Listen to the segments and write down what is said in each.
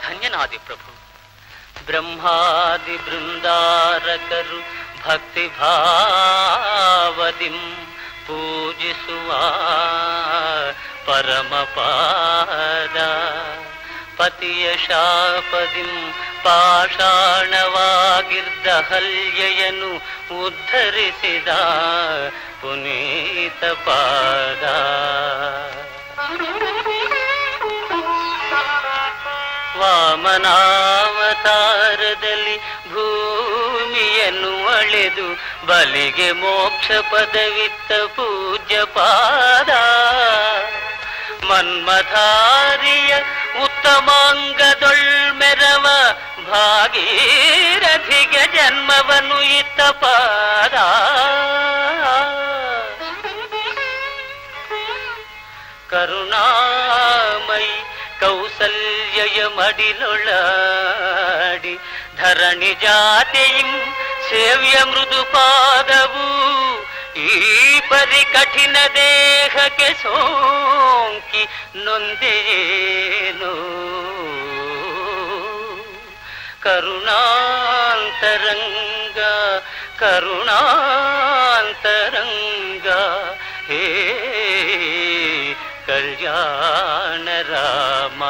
ಧನ್ಯನಾದಿ ಪ್ರಭು. ಬ್ರಹ್ಮಾದಿ ಬೃಂದಾರಕರು ಭಕ್ತಿ ಭಾವದಿಂ ಪೂಜಿಸುವ ಪರಮಪಾದ ಪತಿಯ ಶಾಪದಿಂ ಪಾಷಾಣವಾಗಿದ್ದ ಹಲ್ಯೆಯನ್ನು ಉದ್ಧರಿಸಿದ ಪುನೀತ ಪಾದ. ವಾಮನಾವತಾರದಲ್ಲಿ ಭೂಮಿಯನ್ನು ಅಳೆದು ಬಲಿಗೆ ಮೋಕ್ಷ ಪದವಿತ್ತ ಪೂಜ್ಯ ಪಾದ. ಮನ್ಮಧಾರಿಯ ಉತ್ತಮಾಂಗದೊಳ್ಮೆರವ ಭಾಗೀರಥಿಗೆ ಜನ್ಮವನ್ನು ಇತ್ತ ಪಾದ. ಕರುಣಾಮಯಿ ಕೌಸಲ್ಯಯ ಮಡಿಲೊಳಾಡಿ ಧರಣಿ ಜಾತಿಯಿಂ ಸೇವ್ಯ ಮೃದು ಪಾದವು ಈ ಪರಿ ಕಠಿಣ ದೇಹಕ್ಕೆ ಸೋಂಕಿ ನೊಂದೇನು. ಕರುಣಾಂತರಂಗ ಕರುಣಾಂತರಂಗ ಹೇ ಕಲ್ಯಾಣ ರಾಮ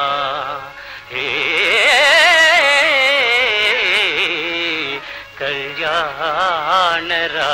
ಹೇ ಕಲ್ಯಾಣ ರಾಮ.